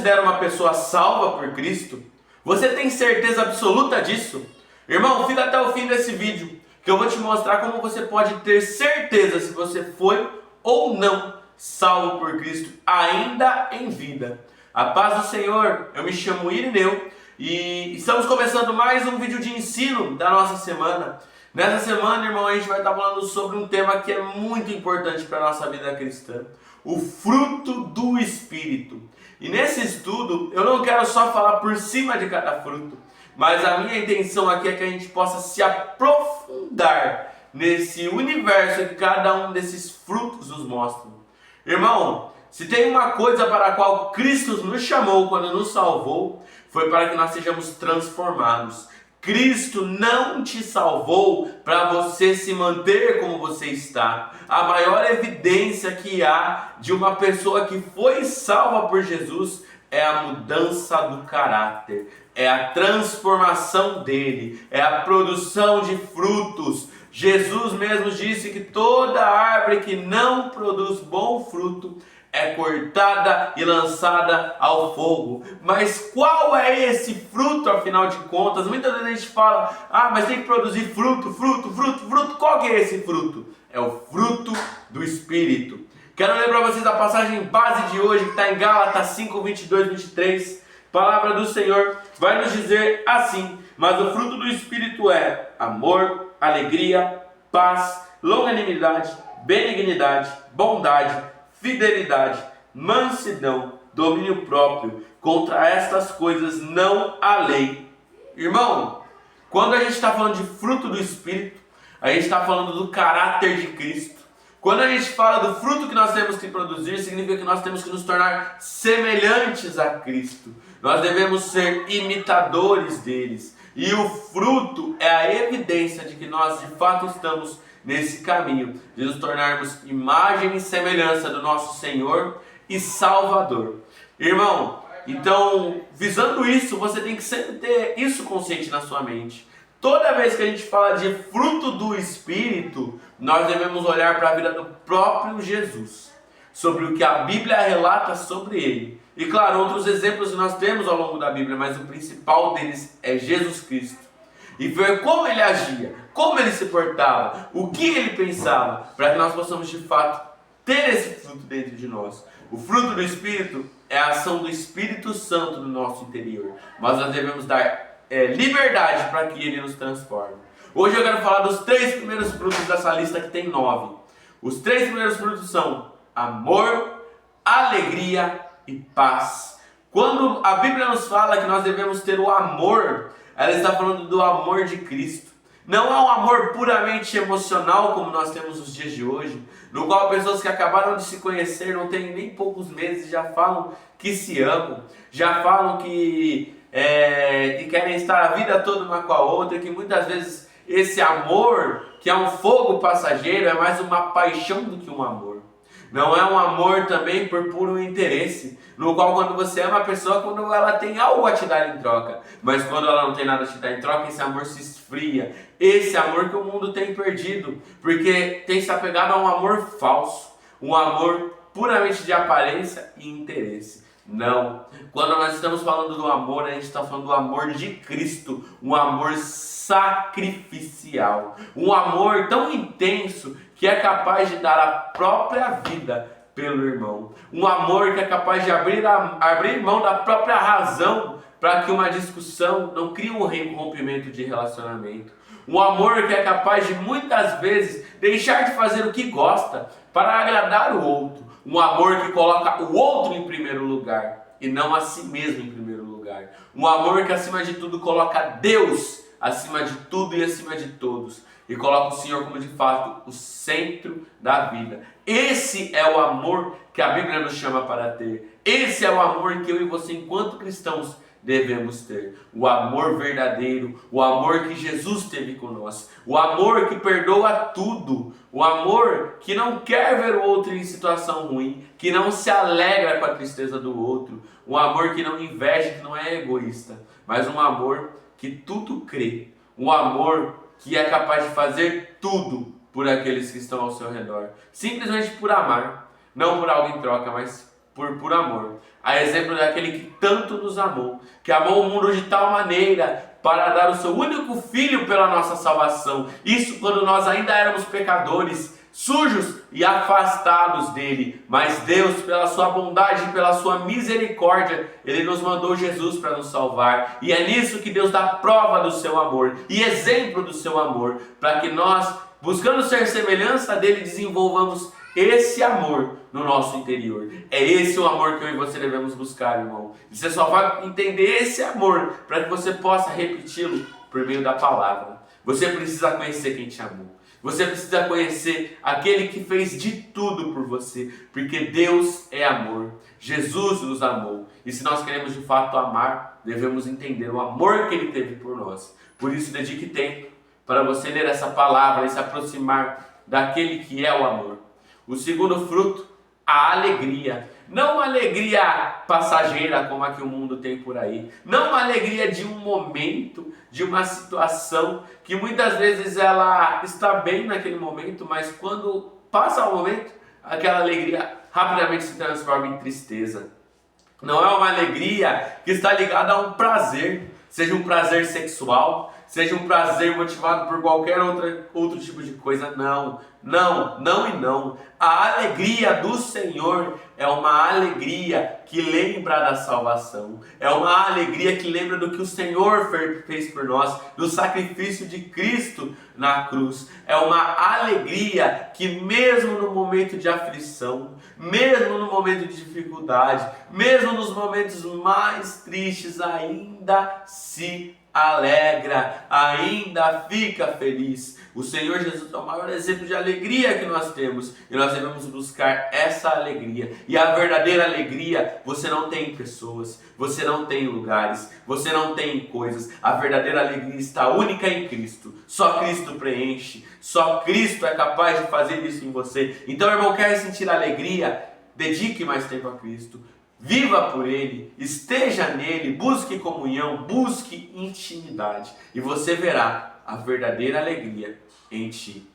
considera uma pessoa salva por Cristo? Você tem certeza absoluta disso? Irmão, fica até o fim desse vídeo, que eu vou te mostrar como você pode ter certeza se você foi ou não salvo por Cristo ainda em vida. A paz do Senhor, eu me chamo Irineu e estamos começando mais um vídeo de ensino da nossa semana. Nessa semana, irmão, a gente vai estar falando sobre um tema que é muito importante para a nossa vida cristã: o fruto do Espírito. E nesse estudo, eu não quero só falar por cima de cada fruto, mas a minha intenção aqui é que a gente possa se aprofundar nesse universo que cada um desses frutos nos mostra. Irmão, se tem uma coisa para a qual Cristo nos chamou quando nos salvou, foi para que nós sejamos transformados. Cristo não te salvou para você se manter como você está. A maior evidência que há de uma pessoa que foi salva por Jesus é a mudança do caráter, é a transformação dele, é a produção de frutos. Jesus mesmo disse que toda árvore que não produz bom fruto é cortada e lançada ao fogo. Mas qual é esse fruto, afinal de contas? Muitas vezes a gente fala, mas tem que produzir fruto. Qual que é esse fruto? É o fruto do Espírito. Quero ler para vocês a passagem base de hoje, que está em Gálatas 5, 22, 23. A palavra do Senhor vai nos dizer assim: mas o fruto do Espírito é amor, alegria, paz, longanimidade, benignidade, bondade, fidelidade, mansidão, domínio próprio. Contra estas coisas não há lei. Irmão, quando a gente está falando de fruto do Espírito, a gente está falando do caráter de Cristo. Quando a gente fala do fruto que nós temos que produzir, significa que nós temos que nos tornar semelhantes a Cristo. Nós devemos ser imitadores deles. E o fruto é a evidência de que nós de fato estamos nesse caminho de nos tornarmos imagem e semelhança do nosso Senhor e Salvador. Irmão, então, visando isso, você tem que sempre ter isso consciente na sua mente. Toda vez que a gente fala de fruto do Espírito, nós devemos olhar para a vida do próprio Jesus, sobre o que a Bíblia relata sobre ele. E claro, outros exemplos que nós temos ao longo da Bíblia, mas o principal deles é Jesus Cristo. E ver como ele agia, como ele se portava, o que ele pensava, para que nós possamos de fato ter esse fruto dentro de nós. O fruto do Espírito é a ação do Espírito Santo no nosso interior, mas nós devemos dar liberdade para que ele nos transforme. Hoje eu quero falar dos 3 primeiros frutos dessa lista, que tem 9. Os 3 primeiros frutos são amor, alegria e paz. Quando a Bíblia nos fala que nós devemos ter o amor, ela está falando do amor de Cristo. Não é um amor puramente emocional como nós temos nos dias de hoje, no qual pessoas que acabaram de se conhecer, não têm nem poucos meses, já falam que se amam, já falam que querem estar a vida toda uma com a outra, que muitas vezes esse amor, que é um fogo passageiro, é mais uma paixão do que um amor. Não é um amor também por puro interesse, no qual quando você ama a pessoa, quando ela tem algo a te dar em troca, mas quando ela não tem nada a te dar em troca, esse amor se esfria. Esse amor que o mundo tem perdido, porque tem se apegado a um amor falso, um amor puramente de aparência e interesse. Não. Quando nós estamos falando do amor, a gente está falando do amor de Cristo, um amor sacrificial, um amor tão intenso que é capaz de dar a própria vida pelo irmão, um amor que é capaz de abrir mão da própria razão para que uma discussão não crie um rompimento de relacionamento, um amor que é capaz de muitas vezes deixar de fazer o que gosta para agradar o outro, um amor que coloca o outro em primeiro lugar e não a si mesmo em primeiro lugar, um amor que acima de tudo coloca Deus acima de tudo e acima de todos, e coloca o Senhor como de fato o centro da vida. Esse é o amor que a Bíblia nos chama para ter. Esse é o amor que eu e você, enquanto cristãos, devemos ter. O amor verdadeiro, o amor que Jesus teve conosco, o amor que perdoa tudo, o amor que não quer ver o outro em situação ruim, que não se alegra com a tristeza do outro, um amor que não inveja, que não é egoísta, mas um amor que tudo crê, um amor que é capaz de fazer tudo por aqueles que estão ao seu redor, simplesmente por amar, não por algo em troca, mas por amor. A exemplo daquele que tanto nos amou, que amou o mundo de tal maneira para dar o seu único filho pela nossa salvação. Isso quando nós ainda éramos pecadores, sujos e afastados dele. Mas Deus, pela sua bondade e pela sua misericórdia, ele nos mandou Jesus para nos salvar. E é nisso que Deus dá prova do seu amor e exemplo do seu amor, para que nós, buscando ser semelhança dele, desenvolvamos esse amor no nosso interior. É esse o amor que eu e você devemos buscar, irmão. E você só vai entender esse amor para que você possa repeti-lo por meio da palavra. Você precisa conhecer quem te amou. Você precisa conhecer aquele que fez de tudo por você, porque Deus é amor. Jesus nos amou. E se nós queremos de fato amar, devemos entender o amor que ele teve por nós. Por isso, dedique tempo para você ler essa palavra e se aproximar daquele que é o amor. O segundo fruto, a alegria. Não uma alegria passageira como a que o mundo tem por aí. Não uma alegria de um momento, de uma situação que muitas vezes ela está bem naquele momento, mas quando passa o momento, aquela alegria rapidamente se transforma em tristeza. Não é uma alegria que está ligada a um prazer, seja um prazer sexual, seja um prazer motivado por qualquer outro tipo de coisa. Não. A alegria do Senhor é uma alegria que lembra da salvação. É uma alegria que lembra do que o Senhor fez por nós, do sacrifício de Cristo na cruz. É uma alegria que mesmo no momento de aflição, mesmo no momento de dificuldade, mesmo nos momentos mais tristes, ainda se alegra, ainda fica feliz. O Senhor Jesus é o maior exemplo de alegria que nós temos, e nós devemos buscar essa alegria. E a verdadeira alegria você não tem em pessoas, você não tem em lugares, você não tem em coisas. A verdadeira alegria está única em Cristo. Só Cristo preenche, só Cristo é capaz de fazer isso em você. Então, irmão, quer sentir alegria? Dedique mais tempo a Cristo. Viva por Ele, esteja nele, busque comunhão, busque intimidade, e você verá a verdadeira alegria em ti.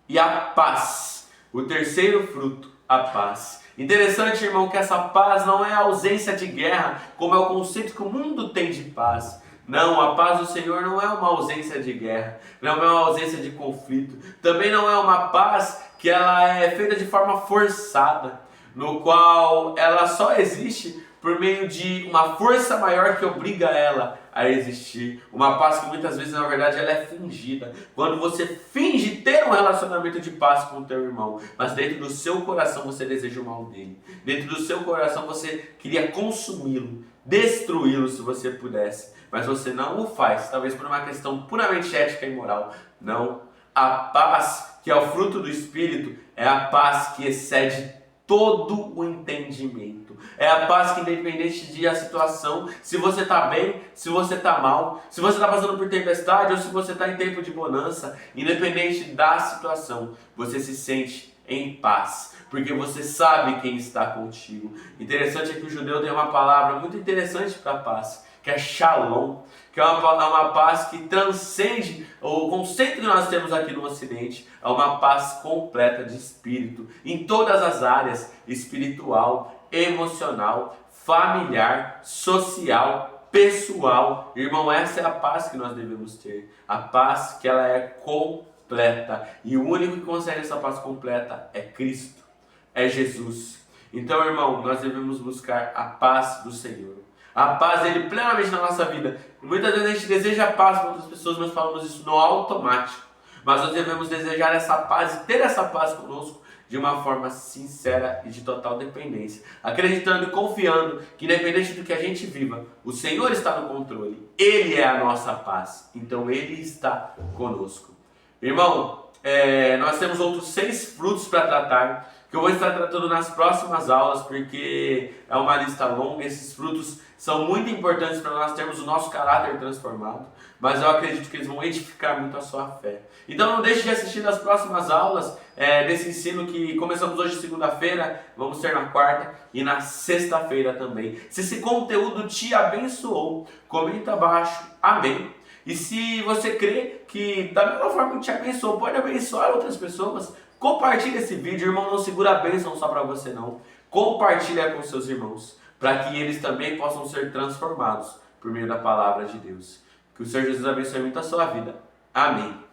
E a paz, o terceiro fruto, a paz. Interessante, irmão, que essa paz não é a ausência de guerra, como é o conceito que o mundo tem de paz. Não, a paz do Senhor não é uma ausência de guerra, não é uma ausência de conflito, também não é uma paz que ela é feita de forma forçada, no qual ela só existe por meio de uma força maior que obriga ela a existir. Uma paz que muitas vezes, na verdade, ela é fingida. Quando você finge ter um relacionamento de paz com o teu irmão, mas dentro do seu coração você deseja o mal dele. Dentro do seu coração você queria consumi-lo, destruí-lo se você pudesse. Mas você não o faz, talvez por uma questão puramente ética e moral. Não. A paz que é o fruto do Espírito é a paz que excede todo o entendimento. É a paz que, independente de a situação, se você está bem, se você está mal, se você está passando por tempestade ou se você está em tempo de bonança, independente da situação, você se sente em paz, porque você sabe quem está contigo. Interessante é que o judeu tem uma palavra muito interessante para paz, que é shalom, que é uma paz que transcende o conceito que nós temos aqui no Ocidente. É uma paz completa de espírito, em todas as áreas, espiritual, emocional, familiar, social, pessoal. Irmão, essa é a paz que nós devemos ter, a paz que ela é completa, e o único que consegue essa paz completa é Cristo, é Jesus. Então, irmão, nós devemos buscar a paz do Senhor, a paz dele plenamente na nossa vida. E muitas vezes a gente deseja a paz com outras pessoas, nós falamos isso no automático. Mas nós devemos desejar essa paz e ter essa paz conosco de uma forma sincera e de total dependência. Acreditando e confiando que, independente do que a gente viva, o Senhor está no controle. Ele é a nossa paz. Então Ele está conosco. Irmão, nós temos outros 6 frutos para tratar, que eu vou estar tratando nas próximas aulas, porque é uma lista longa. Esses frutos são muito importantes para nós termos o nosso caráter transformado, mas eu acredito que eles vão edificar muito a sua fé. Então não deixe de assistir nas próximas aulas desse ensino que começamos hoje segunda-feira, vamos ter na quarta e na sexta-feira também. Se esse conteúdo te abençoou, comenta abaixo, amém. E se você crê que da mesma forma que te abençoou, pode abençoar outras pessoas, compartilhe esse vídeo, irmão. Não segura a bênção só para você não. compartilha com seus irmãos, para que eles também possam ser transformados por meio da palavra de Deus. Que o Senhor Jesus abençoe muito a sua vida. Amém.